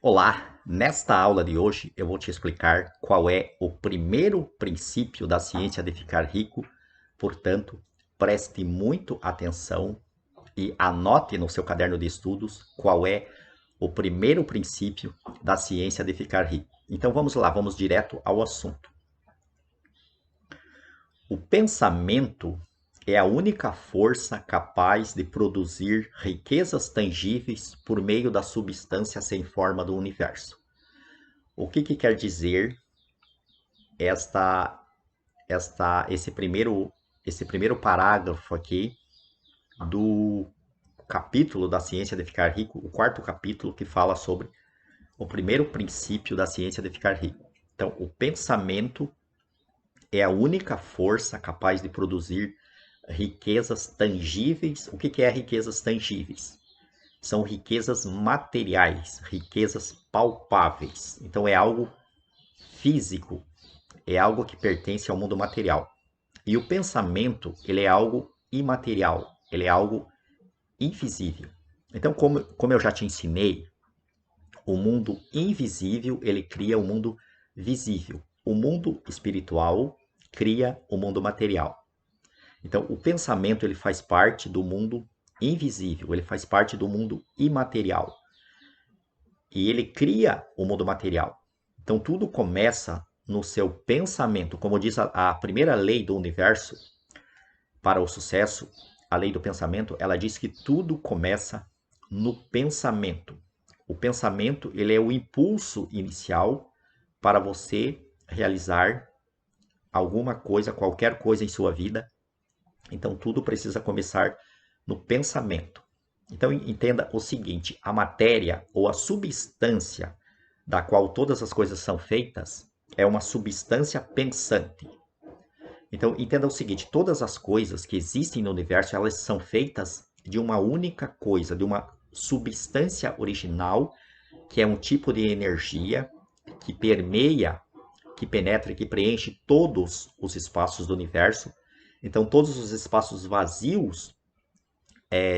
Olá! Nesta aula de hoje eu vou te explicar qual é o primeiro princípio da ciência de ficar rico. Portanto, preste muito atenção e anote no seu caderno de estudos qual é o primeiro princípio da ciência de ficar rico. Então vamos lá, vamos direto ao assunto. O pensamento é a única força capaz de produzir riquezas tangíveis por meio da substância sem forma do universo. O que quer dizer esse primeiro parágrafo aqui do capítulo da ciência de ficar rico, o quarto capítulo que fala sobre o primeiro princípio da ciência de ficar rico? Então, o pensamento é a única força capaz de produzir riquezas tangíveis. O que é riquezas tangíveis? São riquezas materiais, riquezas palpáveis. Então, é algo físico, é algo que pertence ao mundo material. E o pensamento, ele é algo imaterial, ele é algo invisível. Então, como eu já te ensinei, o mundo invisível, ele cria o mundo visível. O mundo espiritual cria o mundo material. Então, o pensamento, ele faz parte do mundo invisível, ele faz parte do mundo imaterial. E ele cria o mundo material. Então, tudo começa no seu pensamento. Como diz a primeira lei do universo para o sucesso, a lei do pensamento, ela diz que tudo começa no pensamento. O pensamento, ele é o impulso inicial para você realizar alguma coisa, qualquer coisa em sua vida. Então, tudo precisa começar no pensamento. Então, entenda o seguinte: a matéria ou a substância da qual todas as coisas são feitas é uma substância pensante. Então, entenda o seguinte: todas as coisas que existem no universo, elas são feitas de uma única coisa, de uma substância original, que é um tipo de energia que permeia, que penetra, que preenche todos os espaços do universo. Então, todos os espaços vazios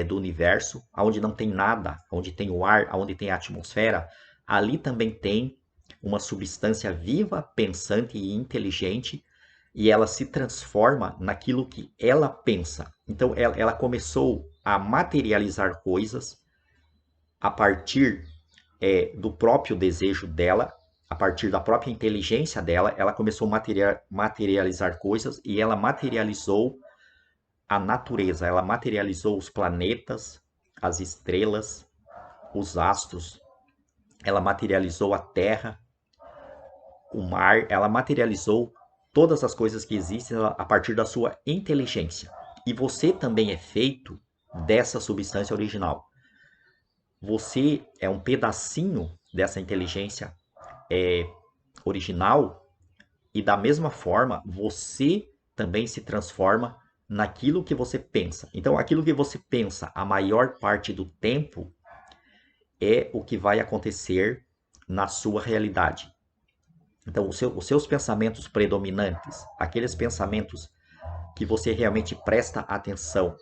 do universo, onde não tem nada, onde tem o ar, onde tem a atmosfera, ali também tem uma substância viva, pensante e inteligente, e ela se transforma naquilo que ela pensa. Então, ela começou a materializar coisas a partir do próprio desejo dela, a partir da própria inteligência dela. Ela começou a materializar coisas e ela materializou a natureza, ela materializou os planetas, as estrelas, os astros, ela materializou a terra, o mar, ela materializou todas as coisas que existem a partir da sua inteligência. E você também é feito dessa substância original. Você é um pedacinho dessa inteligência original, e da mesma forma você também se transforma naquilo que você pensa. Então, aquilo que você pensa a maior parte do tempo é o que vai acontecer na sua realidade. Então, os seus pensamentos predominantes, aqueles pensamentos que você realmente presta atenção,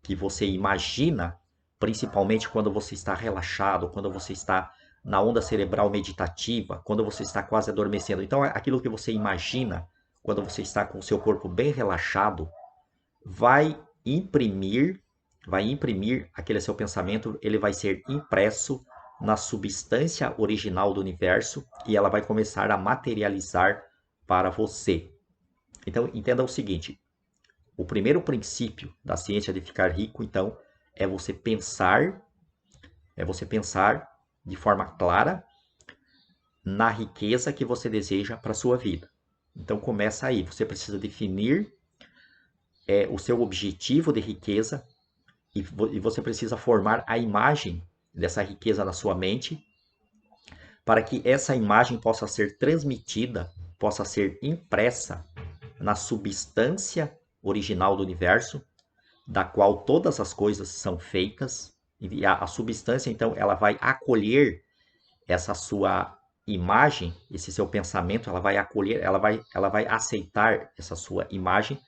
que você imagina, principalmente quando você está relaxado, quando você está na onda cerebral meditativa, quando você está quase adormecendo. Então, aquilo que você imagina, quando você está com o seu corpo bem relaxado, vai imprimir aquele seu pensamento, ele vai ser impresso na substância original do universo e ela vai começar a materializar para você. Então, entenda o seguinte: o primeiro princípio da ciência de ficar rico, então, é você pensar de forma clara na riqueza que você deseja para a sua vida. Então, começa aí. Você precisa definir o seu objetivo de riqueza e você precisa formar a imagem dessa riqueza na sua mente para que essa imagem possa ser transmitida, possa ser impressa na substância original do universo, da qual todas as coisas são feitas. E a substância, então, ela vai acolher essa sua imagem, esse seu pensamento, ela vai acolher, ela vai aceitar essa sua imagem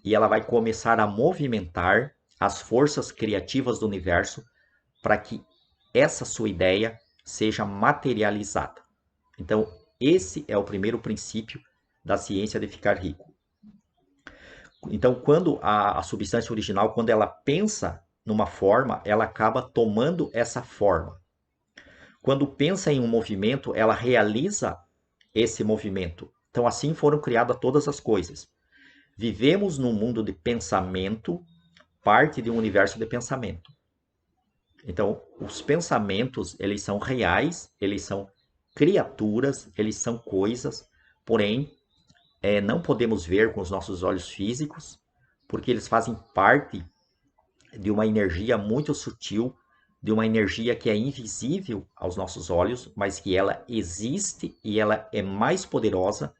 e ela vai começar a movimentar as forças criativas do universo para que essa sua ideia seja materializada. Então, esse é o primeiro princípio da ciência de ficar rico. Então, quando a substância original, quando ela pensa numa forma, ela acaba tomando essa forma. Quando pensa em um movimento, ela realiza esse movimento. Então, assim foram criadas todas as coisas. Vivemos num mundo de pensamento, parte de um universo de pensamento. Então, os pensamentos, eles são reais, eles são criaturas, eles são coisas, porém, não podemos ver com os nossos olhos físicos, porque eles fazem parte de uma energia muito sutil, de uma energia que é invisível aos nossos olhos, mas que ela existe e ela é mais poderosa.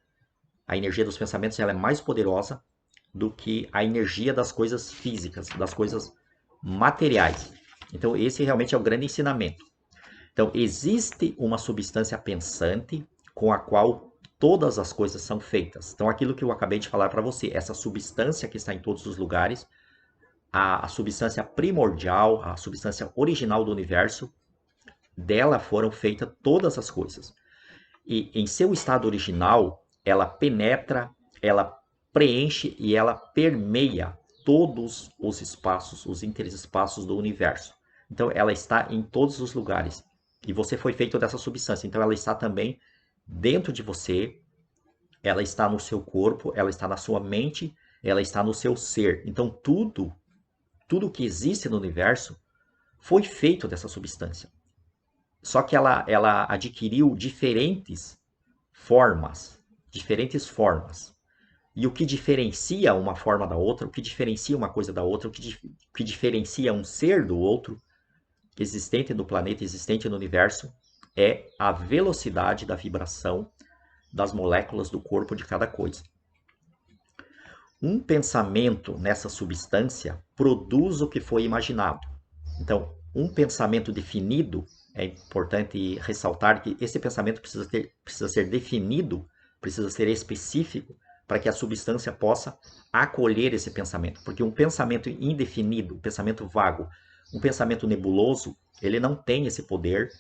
A energia dos pensamentos ela é mais poderosa do que a energia das coisas físicas, das coisas materiais. Então, esse realmente é o grande ensinamento. Então, existe uma substância pensante com a qual todas as coisas são feitas. Então, aquilo que eu acabei de falar para você, essa substância que está em todos os lugares, a substância primordial, a substância original do universo, dela foram feitas todas as coisas. E em seu estado original, ela penetra, ela preenche e ela permeia todos os espaços, os interespaços do universo. Então, ela está em todos os lugares. E você foi feito dessa substância. Então, ela está também dentro de você, ela está no seu corpo, ela está na sua mente, ela está no seu ser. Então, tudo que existe no universo foi feito dessa substância. Só que ela adquiriu diferentes formas. E o que diferencia uma forma da outra, o que diferencia uma coisa da outra, o que diferencia um ser do outro, existente no planeta, existente no universo, é a velocidade da vibração das moléculas do corpo de cada coisa. Um pensamento nessa substância produz o que foi imaginado. Então, um pensamento definido, é importante ressaltar que esse pensamento precisa ser definido, precisa ser específico, para que a substância possa acolher esse pensamento. Porque um pensamento indefinido, um pensamento vago, um pensamento nebuloso, ele não tem esse poder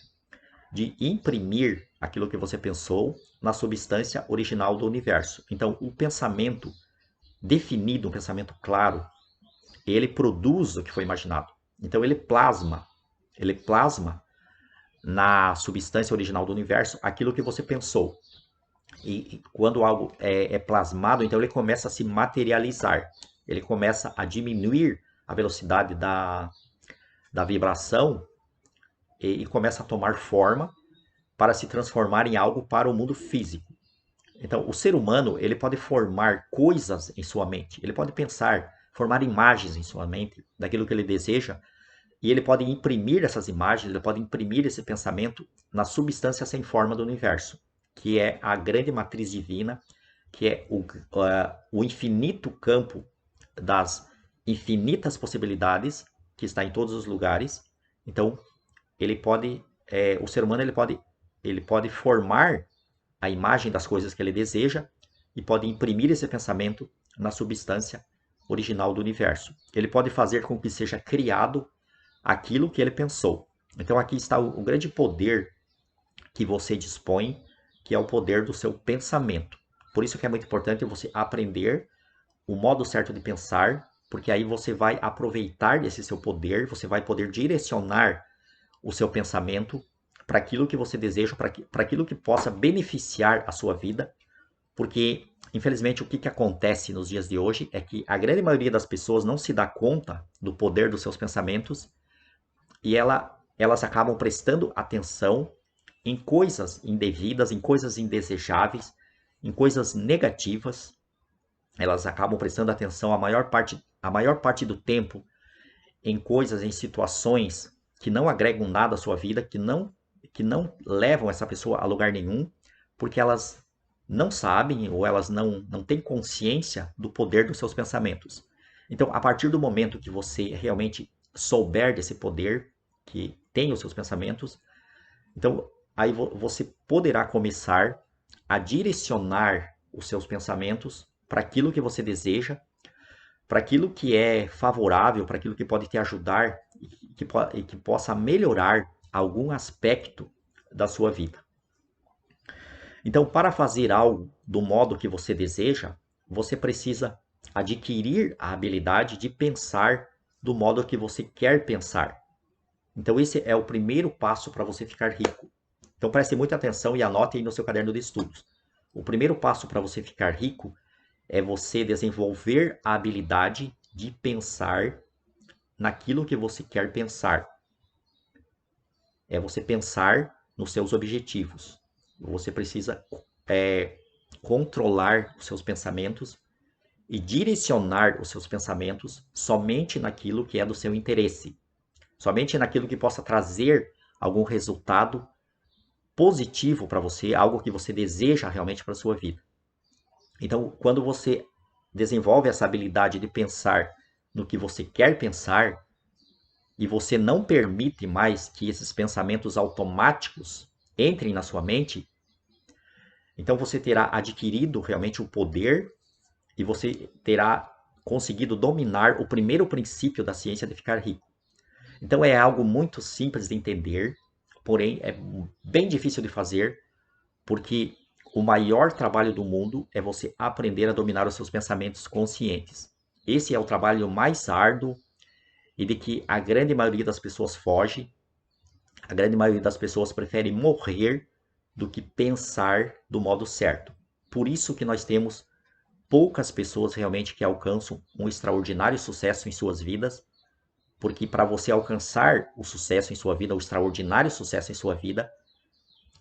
de imprimir aquilo que você pensou na substância original do universo. Então, o pensamento definido, um pensamento claro, ele produz o que foi imaginado. Então, ele plasma na substância original do universo aquilo que você pensou. E quando algo é plasmado, então ele começa a se materializar. Ele começa a diminuir a velocidade da vibração e começa a tomar forma para se transformar em algo para o mundo físico. Então, o ser humano, ele pode formar coisas em sua mente. Ele pode pensar, formar imagens em sua mente daquilo que ele deseja. E ele pode imprimir essas imagens, ele pode imprimir esse pensamento na substância sem forma do universo, que é a grande matriz divina, que é o infinito campo das infinitas possibilidades que está em todos os lugares. Então, o ser humano ele pode formar a imagem das coisas que ele deseja e pode imprimir esse pensamento na substância original do universo. Ele pode fazer com que seja criado aquilo que ele pensou. Então aqui está o grande poder que você dispõe, que é o poder do seu pensamento. Por isso que é muito importante você aprender o modo certo de pensar, porque aí você vai aproveitar desse seu poder, você vai poder direcionar o seu pensamento para aquilo que você deseja, para aquilo que possa beneficiar a sua vida, porque infelizmente o que acontece nos dias de hoje é que a grande maioria das pessoas não se dá conta do poder dos seus pensamentos e elas acabam prestando atenção em coisas indevidas, em coisas indesejáveis, em coisas negativas. Elas acabam prestando atenção a maior parte do tempo em coisas, em situações que não agregam nada à sua vida, que não levam essa pessoa a lugar nenhum, porque elas não sabem ou elas não têm consciência do poder dos seus pensamentos. Então, a partir do momento que você realmente souber desse poder, que tem os seus pensamentos, então aí você poderá começar a direcionar os seus pensamentos para aquilo que você deseja, para aquilo que é favorável, para aquilo que pode te ajudar e que possa melhorar algum aspecto da sua vida. Então, para fazer algo do modo que você deseja, você precisa adquirir a habilidade de pensar do modo que você quer pensar. Então, esse é o primeiro passo para você ficar rico. Então, preste muita atenção e anote aí no seu caderno de estudos. O primeiro passo para você ficar rico é você desenvolver a habilidade de pensar naquilo que você quer pensar. É você pensar nos seus objetivos. Você precisa controlar os seus pensamentos e direcionar os seus pensamentos somente naquilo que é do seu interesse. Somente naquilo que possa trazer algum resultado positivo para você, algo que você deseja realmente para a sua vida. Então, quando você desenvolve essa habilidade de pensar no que você quer pensar, e você não permite mais que esses pensamentos automáticos entrem na sua mente, então você terá adquirido realmente o poder e você terá conseguido dominar o primeiro princípio da ciência de ficar rico. Então é algo muito simples de entender, porém é bem difícil de fazer, porque o maior trabalho do mundo é você aprender a dominar os seus pensamentos conscientes. Esse é o trabalho mais árduo e de que a grande maioria das pessoas foge. A grande maioria das pessoas prefere morrer do que pensar do modo certo. Por isso que nós temos poucas pessoas realmente que alcançam um extraordinário sucesso em suas vidas, porque para você alcançar o sucesso em sua vida, o extraordinário sucesso em sua vida,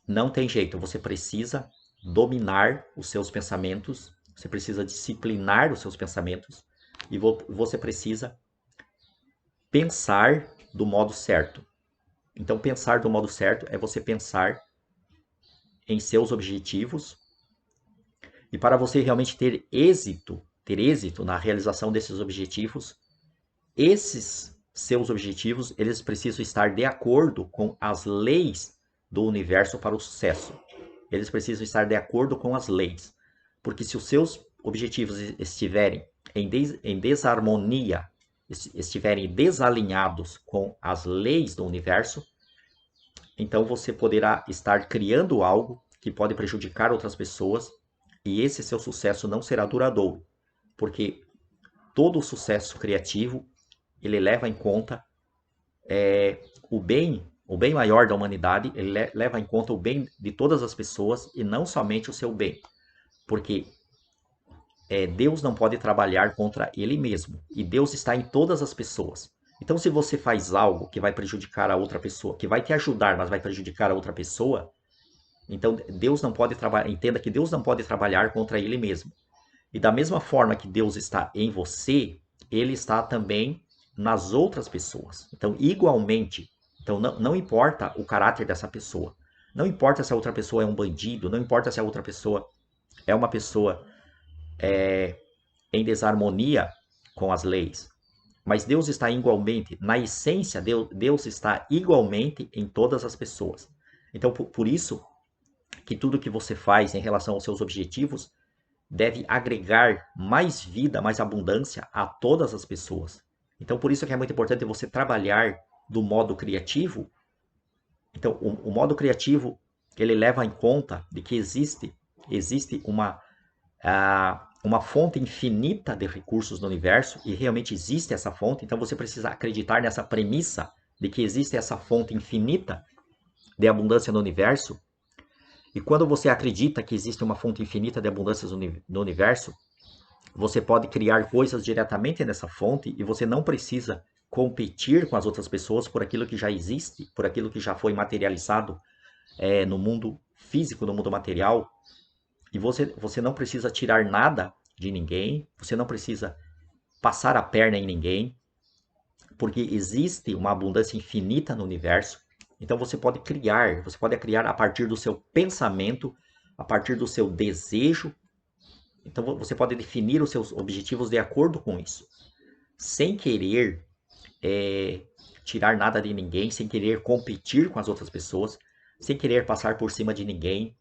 não tem jeito, você precisa dominar os seus pensamentos, você precisa disciplinar os seus pensamentos e você precisa pensar do modo certo. Então, pensar do modo certo é você pensar em seus objetivos e para você realmente ter êxito na realização desses objetivos, esses seus objetivos, eles precisam estar de acordo com as leis do universo para o sucesso. Eles precisam estar de acordo com as leis. Porque se os seus objetivos estiverem em desarmonia, estiverem desalinhados com as leis do universo, então você poderá estar criando algo que pode prejudicar outras pessoas e esse seu sucesso não será duradouro. Porque todo o sucesso criativo, ele leva em conta o bem maior da humanidade, ele leva em conta o bem de todas as pessoas e não somente o seu bem. Porque Deus não pode trabalhar contra ele mesmo. E Deus está em todas as pessoas. Então, se você faz algo que vai prejudicar a outra pessoa, que vai te ajudar, mas vai prejudicar a outra pessoa, então Deus não pode trabalhar. Entenda que Deus não pode trabalhar contra ele mesmo. E da mesma forma que Deus está em você, ele está também nas outras pessoas. Então, igualmente, então não importa o caráter dessa pessoa. Não importa se a outra pessoa é um bandido, não importa se a outra pessoa é uma pessoa em desarmonia com as leis. Mas Deus está igualmente, na essência, Deus está igualmente em todas as pessoas. Então, por isso que tudo que você faz em relação aos seus objetivos deve agregar mais vida, mais abundância a todas as pessoas. Então, por isso que é muito importante você trabalhar do modo criativo. Então, o modo criativo, ele leva em conta de que existe uma fonte infinita de recursos no universo e realmente existe essa fonte. Então, você precisa acreditar nessa premissa de que existe essa fonte infinita de abundância no universo. E quando você acredita que existe uma fonte infinita de abundância no universo, você pode criar coisas diretamente nessa fonte e você não precisa competir com as outras pessoas por aquilo que já existe, por aquilo que já foi materializado no mundo físico, no mundo material. E você não precisa tirar nada de ninguém, você não precisa passar a perna em ninguém, porque existe uma abundância infinita no universo. Então você pode criar a partir do seu pensamento, a partir do seu desejo. Então você pode definir os seus objetivos de acordo com isso, sem querer tirar nada de ninguém, sem querer competir com as outras pessoas, sem querer passar por cima de ninguém,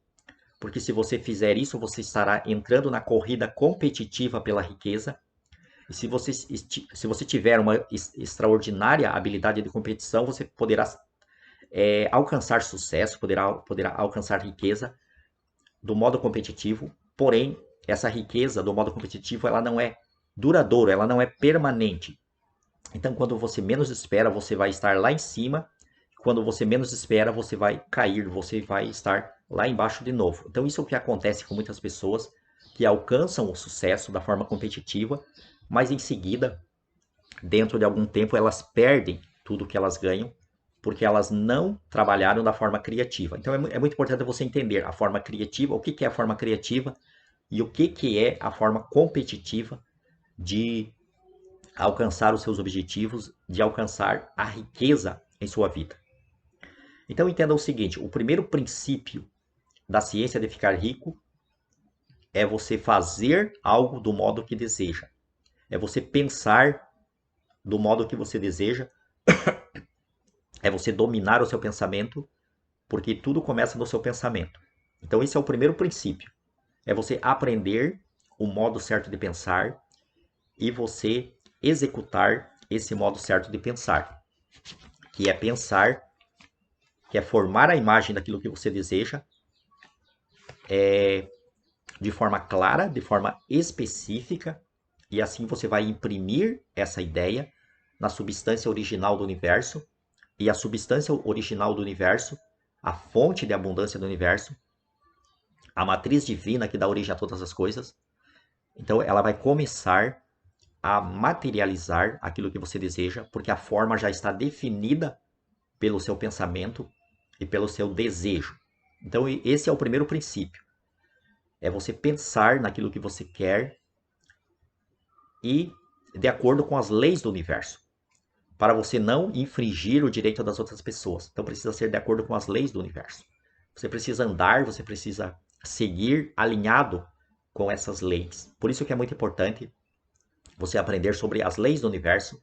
porque se você fizer isso, você estará entrando na corrida competitiva pela riqueza. E se você tiver uma extraordinária habilidade de competição, você poderá alcançar sucesso, poderá alcançar riqueza do modo competitivo, porém, essa riqueza do modo competitivo, ela não é duradoura, ela não é permanente. Então, quando você menos espera, você vai estar lá em cima. Quando você menos espera, você vai cair, você vai estar lá embaixo de novo. Então, isso é o que acontece com muitas pessoas que alcançam o sucesso da forma competitiva, mas em seguida, dentro de algum tempo, elas perdem tudo que elas ganham, porque elas não trabalharam da forma criativa. Então, é muito importante você entender a forma criativa, o que é a forma criativa e o que é a forma competitiva de alcançar os seus objetivos, de alcançar a riqueza em sua vida. Então entenda o seguinte, o primeiro princípio da ciência de ficar rico é você fazer algo do modo que deseja. É você pensar do modo que você deseja. É você dominar o seu pensamento, porque tudo começa no seu pensamento. Então esse é o primeiro princípio. É você aprender o modo certo de pensar e você executar esse modo certo de pensar, que é pensar, que é formar a imagem daquilo que você deseja, de forma clara, de forma específica, e assim você vai imprimir essa ideia na substância original do universo, e a substância original do universo, a fonte de abundância do universo, a matriz divina que dá origem a todas as coisas, então ela vai começar a materializar aquilo que você deseja, porque a forma já está definida pelo seu pensamento e pelo seu desejo. Então esse é o primeiro princípio. É você pensar naquilo que você quer e de acordo com as leis do universo, para você não infringir o direito das outras pessoas. Então precisa ser de acordo com as leis do universo. Você precisa andar, você precisa seguir alinhado com essas leis. Por isso que é muito importante você aprender sobre as leis do universo.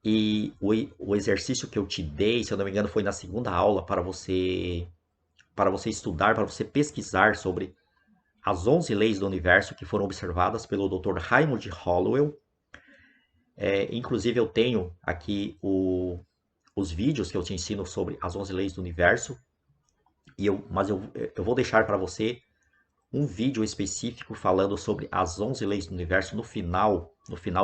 E o exercício que eu te dei, se eu não me engano, foi na segunda aula para você estudar, para você pesquisar sobre as 11 leis do universo que foram observadas pelo Dr. Raymond Hollowell. Inclusive eu tenho aqui os vídeos que eu te ensino sobre as 11 leis do universo, mas eu vou deixar para você um vídeo específico falando sobre as 11 leis do universo no final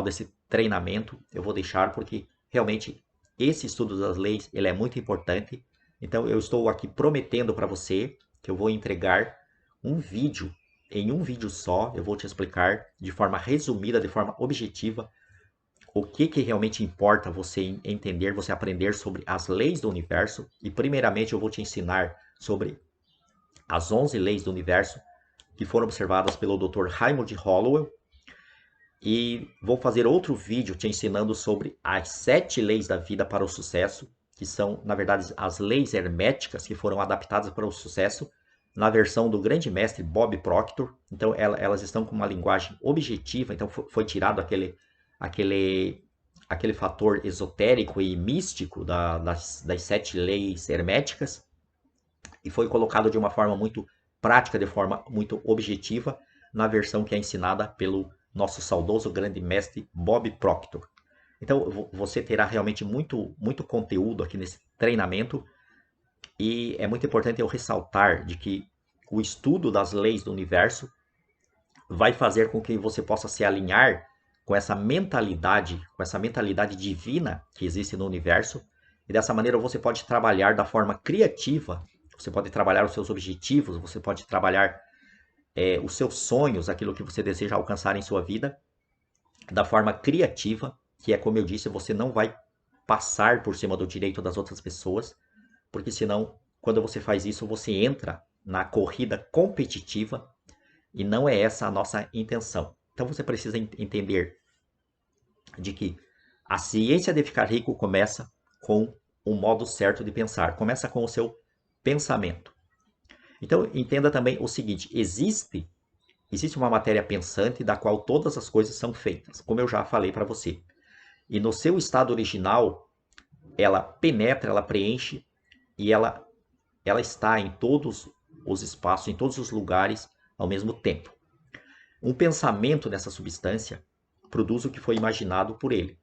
desse treinamento. Eu vou deixar porque realmente esse estudo das leis ele é muito importante. Então eu estou aqui prometendo para você que eu vou entregar um vídeo, em um vídeo só, eu vou te explicar de forma resumida, de forma objetiva, o que realmente importa você entender, você aprender sobre as leis do universo. E primeiramente eu vou te ensinar sobre as 11 leis do universo que foram observadas pelo Dr. Raymond Hollowell. E vou fazer outro vídeo te ensinando sobre as 7 leis da vida para o sucesso, que são, na verdade, as leis herméticas que foram adaptadas para o sucesso na versão do grande mestre Bob Proctor. Então elas estão com uma linguagem objetiva, então foi tirado aquele fator esotérico e místico das 7 leis herméticas e foi colocado de uma forma muito prática, de forma muito objetiva, na versão que é ensinada pelo nosso saudoso grande mestre Bob Proctor. Então você terá realmente muito conteúdo aqui nesse treinamento e é muito importante eu ressaltar de que o estudo das leis do universo vai fazer com que você possa se alinhar com essa mentalidade divina que existe no universo, e dessa maneira você pode trabalhar da forma criativa, você pode trabalhar os seus objetivos, você pode trabalhar os seus sonhos, aquilo que você deseja alcançar em sua vida, da forma criativa, que é como eu disse, você não vai passar por cima do direito das outras pessoas, porque senão, quando você faz isso, você entra na corrida competitiva, e não é essa a nossa intenção. Então você precisa entender de que a ciência de ficar rico começa com o modo certo de pensar, começa com o seu pensamento. Então entenda também o seguinte, existe uma matéria pensante da qual todas as coisas são feitas, como eu já falei para você. E no seu estado original, ela penetra, ela preenche e ela está em todos os espaços, em todos os lugares ao mesmo tempo. Um pensamento nessa substância produz o que foi imaginado por ele.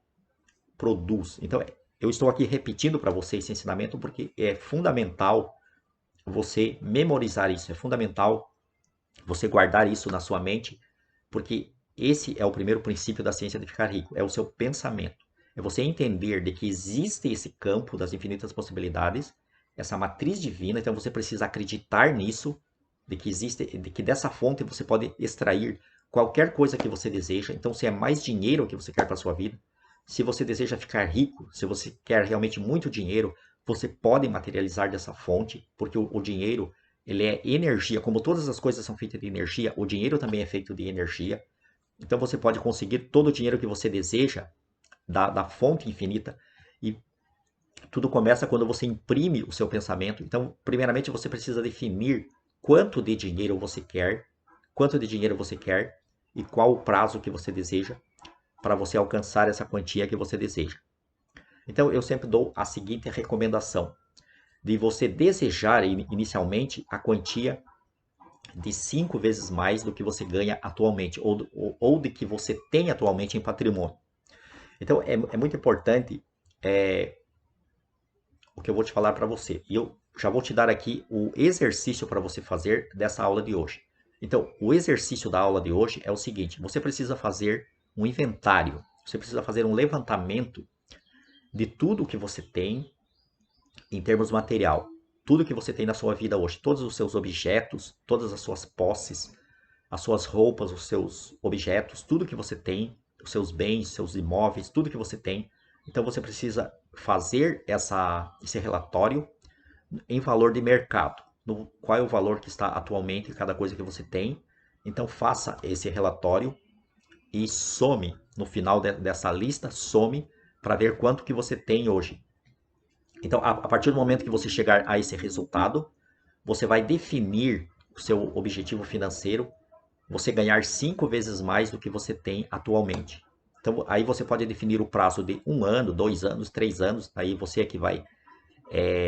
Produz. Então, eu estou aqui repetindo para você esse ensinamento porque é fundamental você memorizar isso, é fundamental você guardar isso na sua mente, porque esse é o primeiro princípio da ciência de ficar rico, é o seu pensamento. É você entender de que existe esse campo das infinitas possibilidades, essa matriz divina, então você precisa acreditar nisso, de que existe, de que dessa fonte você pode extrair qualquer coisa que você deseja. Então, se é mais dinheiro que você quer para a sua vida, se você deseja ficar rico, se você quer realmente muito dinheiro, você pode materializar dessa fonte, porque o dinheiro ele é energia, como todas as coisas são feitas de energia, o dinheiro também é feito de energia. Então você pode conseguir todo o dinheiro que você deseja da fonte infinita e tudo começa quando você imprime o seu pensamento. Então, primeiramente você precisa definir quanto de dinheiro você quer, e qual o prazo que você deseja para você alcançar essa quantia que você deseja. Então, eu sempre dou a seguinte recomendação: de você desejar inicialmente a quantia de 5 vezes mais do que você ganha atualmente, ou de que você tem atualmente em patrimônio. Então, é muito importante o que eu vou te falar para você. E eu já vou te dar aqui o exercício para você fazer dessa aula de hoje. Então, o exercício da aula de hoje é o seguinte: você precisa fazer um inventário, você precisa fazer um levantamento de tudo que você tem em termos material, tudo que você tem na sua vida hoje, todos os seus objetos, todas as suas posses, as suas roupas, os seus objetos, tudo que você tem, os seus bens, seus imóveis, tudo que você tem. Então você precisa fazer esse relatório em valor de mercado, qual é o valor que está atualmente em cada coisa que você tem. Então faça esse relatório e some no final dessa lista, some para ver quanto que você tem hoje. Então, a partir do momento que você chegar a esse resultado, você vai definir o seu objetivo financeiro, você ganhar 5 vezes mais do que você tem atualmente. Então, aí você pode definir o prazo de 1 ano, 2 anos, 3 anos, aí você é que vai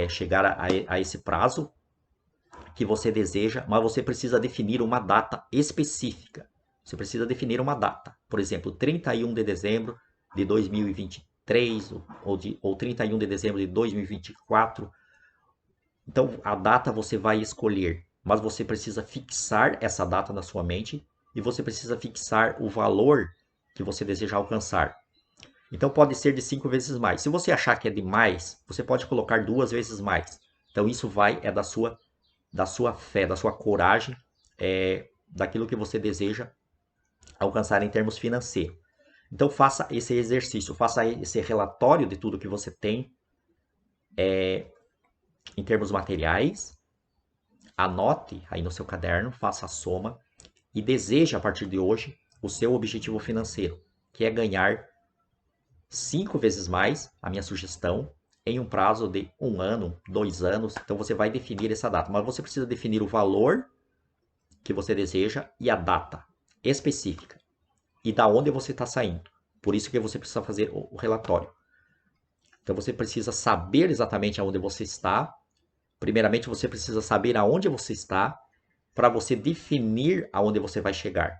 chegar a esse prazo que você deseja, mas você precisa definir uma data específica. Você precisa definir uma data. Por exemplo, 31 de dezembro de 2023 ou 31 de dezembro de 2024. Então, a data você vai escolher, mas você precisa fixar essa data na sua mente e você precisa fixar o valor que você deseja alcançar. Então, pode ser de 5 vezes mais. Se você achar que é demais, você pode colocar 2 vezes mais. Então, isso da sua fé, da sua coragem, daquilo que você deseja alcançar em termos financeiros. Então, faça esse exercício, faça esse relatório de tudo que você tem em termos materiais, anote aí no seu caderno, faça a soma e deseje a partir de hoje o seu objetivo financeiro, que é ganhar 5 vezes mais, a minha sugestão, em um prazo de 1 ano, 2 anos. Então você vai definir essa data, mas você precisa definir o valor que você deseja e a data específica e da onde você está saindo. Por isso que você precisa fazer o relatório. Então você precisa saber exatamente aonde você está. Primeiramente você precisa saber aonde você está para você definir aonde você vai chegar.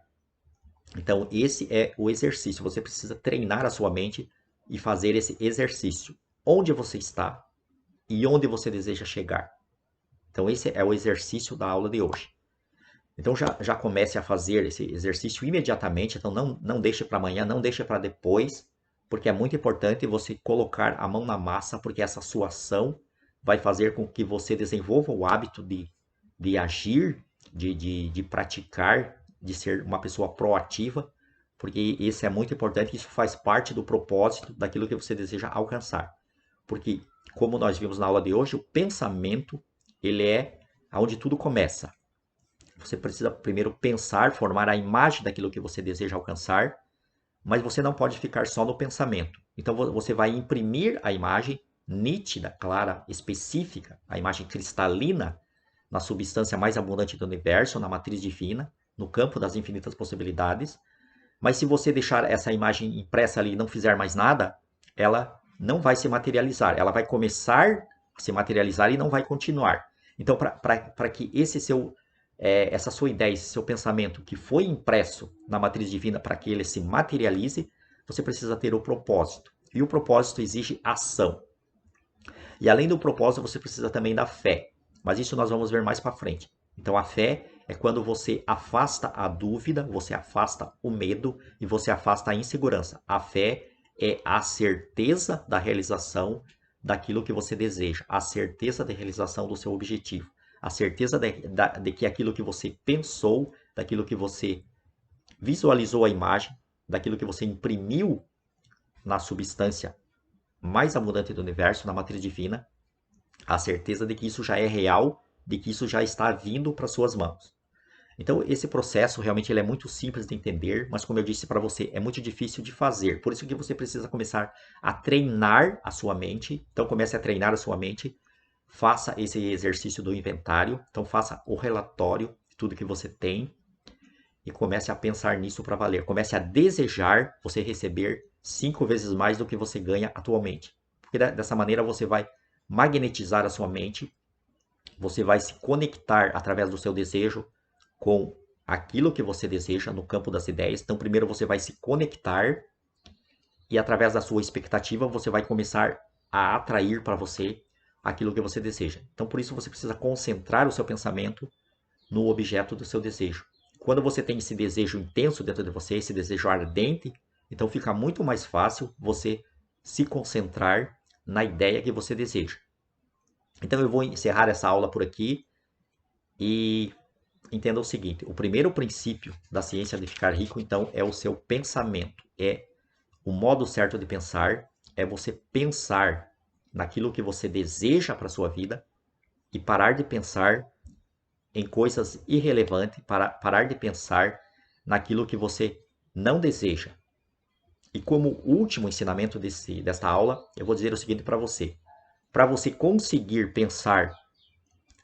Então esse é o exercício. Você precisa treinar a sua mente e fazer esse exercício. Onde você está e onde você deseja chegar. Então esse é o exercício da aula de hoje. Então já comece a fazer esse exercício imediatamente. Então não deixe para amanhã, não deixe para depois, porque é muito importante você colocar a mão na massa, porque essa sua ação vai fazer com que você desenvolva o hábito de agir, de praticar, de ser uma pessoa proativa, porque isso é muito importante, isso faz parte do propósito daquilo que você deseja alcançar. Porque, como nós vimos na aula de hoje, o pensamento, ele é onde tudo começa. Você precisa primeiro pensar, formar a imagem daquilo que você deseja alcançar, mas você não pode ficar só no pensamento. Então você vai imprimir a imagem nítida, clara, específica, a imagem cristalina na substância mais abundante do universo, na matriz divina, no campo das infinitas possibilidades. Mas se você deixar essa imagem impressa ali e não fizer mais nada, ela não vai se materializar. Ela vai começar a se materializar e não vai continuar. Então, para que essa sua ideia, esse seu pensamento que foi impresso na matriz divina, para que ele se materialize, você precisa ter o propósito. E o propósito exige ação. E além do propósito, você precisa também da fé. Mas isso nós vamos ver mais para frente. Então a fé é quando você afasta a dúvida, você afasta o medo e você afasta a insegurança. A fé é a certeza da realização daquilo que você deseja, a certeza da realização do seu objetivo, a certeza de que aquilo que você pensou, daquilo que você visualizou a imagem, daquilo que você imprimiu na substância mais abundante do universo, na matriz divina, a certeza de que isso já é real, de que isso já está vindo para suas mãos. Então, esse processo realmente ele é muito simples de entender, mas como eu disse para você, é muito difícil de fazer. Por isso que você precisa começar a treinar a sua mente. Então, comece a treinar a sua mente. Faça esse exercício do inventário. Então, faça o relatório de tudo que você tem e comece a pensar nisso para valer. Comece a desejar você receber 5 vezes mais do que você ganha atualmente. Porque dessa maneira você vai magnetizar a sua mente, você vai se conectar através do seu desejo com aquilo que você deseja no campo das ideias. Então, primeiro você vai se conectar e através da sua expectativa você vai começar a atrair para você aquilo que você deseja. Então, por isso você precisa concentrar o seu pensamento no objeto do seu desejo. Quando você tem esse desejo intenso dentro de você, esse desejo ardente, então fica muito mais fácil você se concentrar na ideia que você deseja. Então eu vou encerrar essa aula por aqui e entenda o seguinte: o primeiro princípio da ciência de ficar rico, então, é o seu pensamento. É o modo certo de pensar, é você pensar naquilo que você deseja para a sua vida e parar de pensar em coisas irrelevantes, parar de pensar naquilo que você não deseja. E como último ensinamento desta aula, eu vou dizer o seguinte para você. Para você conseguir pensar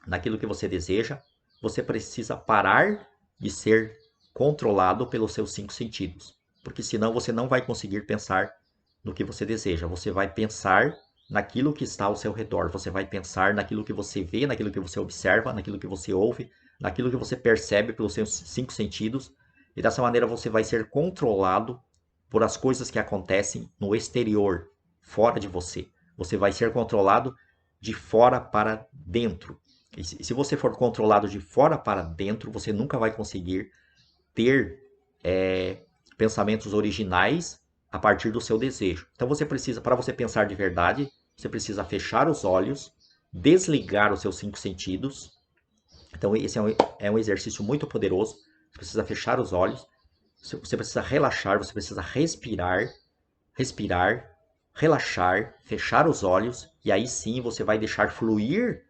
naquilo que você deseja, você precisa parar de ser controlado pelos seus 5 sentidos. Porque senão você não vai conseguir pensar no que você deseja. Você vai pensar naquilo que está ao seu redor. Você vai pensar naquilo que você vê, naquilo que você observa, naquilo que você ouve, naquilo que você percebe pelos seus 5 sentidos. E dessa maneira você vai ser controlado por as coisas que acontecem no exterior, fora de você. Você vai ser controlado de fora para dentro. E se você for controlado de fora para dentro, você nunca vai conseguir ter pensamentos originais a partir do seu desejo. Então você precisa, para você pensar de verdade, você precisa fechar os olhos, desligar os seus 5 sentidos. Então esse é um exercício muito poderoso. Você precisa fechar os olhos, você precisa relaxar, você precisa respirar, relaxar, fechar os olhos e aí sim você vai deixar fluir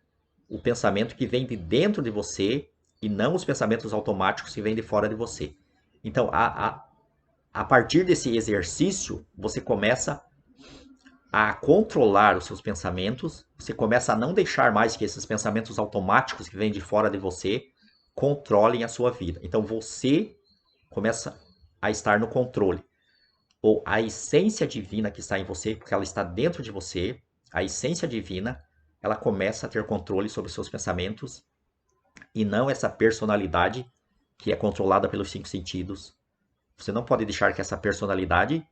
o pensamento que vem de dentro de você e não os pensamentos automáticos que vêm de fora de você. Então, a partir desse exercício, você começa a controlar os seus pensamentos, você começa a não deixar mais que esses pensamentos automáticos que vêm de fora de você controlem a sua vida. Então, você começa a estar no controle. Ou a essência divina que está em você, porque ela está dentro de você, a essência divina, ela começa a ter controle sobre os seus pensamentos e não essa personalidade que é controlada pelos 5 sentidos. Você não pode deixar que essa personalidade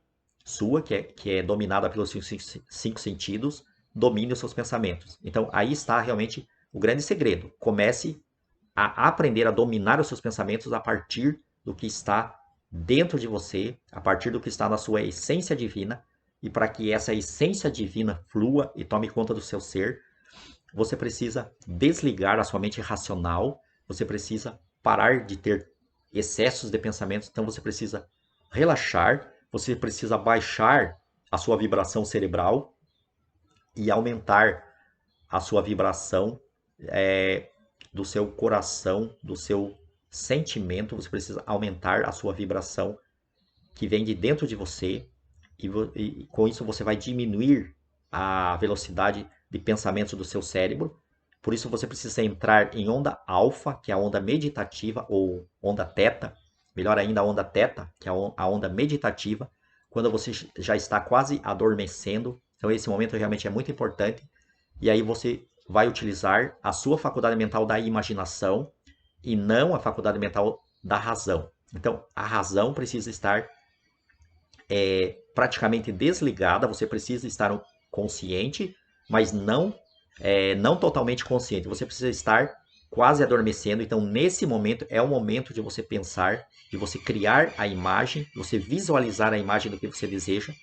sua, que é dominada pelos 5 sentidos, domine os seus pensamentos. Então, aí está realmente o grande segredo. Comece a aprender a dominar os seus pensamentos a partir do que está dentro de você, a partir do que está na sua essência divina, e para que essa essência divina flua e tome conta do seu ser, você precisa desligar a sua mente racional, você precisa parar de ter excessos de pensamentos, então você precisa relaxar, você precisa baixar a sua vibração cerebral e aumentar a sua vibração do seu coração, do seu sentimento, você precisa aumentar a sua vibração que vem de dentro de você e com isso você vai diminuir a velocidade de pensamento do seu cérebro. Por isso você precisa entrar em onda alfa, que é a onda meditativa, ou onda teta, melhor ainda a onda teta, que é a onda meditativa, quando você já está quase adormecendo. Então esse momento realmente é muito importante. E aí você vai utilizar a sua faculdade mental da imaginação e não a faculdade mental da razão. Então a razão precisa estar praticamente desligada, você precisa estar consciente, mas não totalmente consciente. Você precisa estar quase adormecendo. Então, nesse momento, é o momento de você pensar, de você criar a imagem, você visualizar a imagem do que você deseja.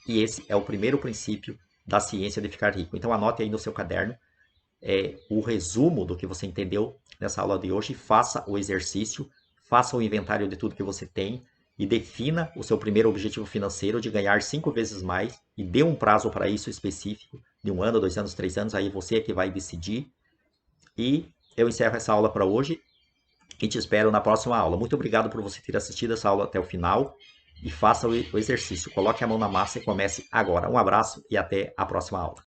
E esse é o primeiro princípio da ciência de ficar rico. Então, anote aí no seu caderno o resumo do que você entendeu nessa aula de hoje. Faça o exercício, faça o inventário de tudo que você tem e defina o seu primeiro objetivo financeiro de ganhar 5 vezes mais e dê um prazo para isso específico, de 1 ano, 2 anos, 3 anos, aí você é que vai decidir. E eu encerro essa aula para hoje e te espero na próxima aula. Muito obrigado por você ter assistido essa aula até o final e faça o exercício. Coloque a mão na massa e comece agora. Um abraço e até a próxima aula.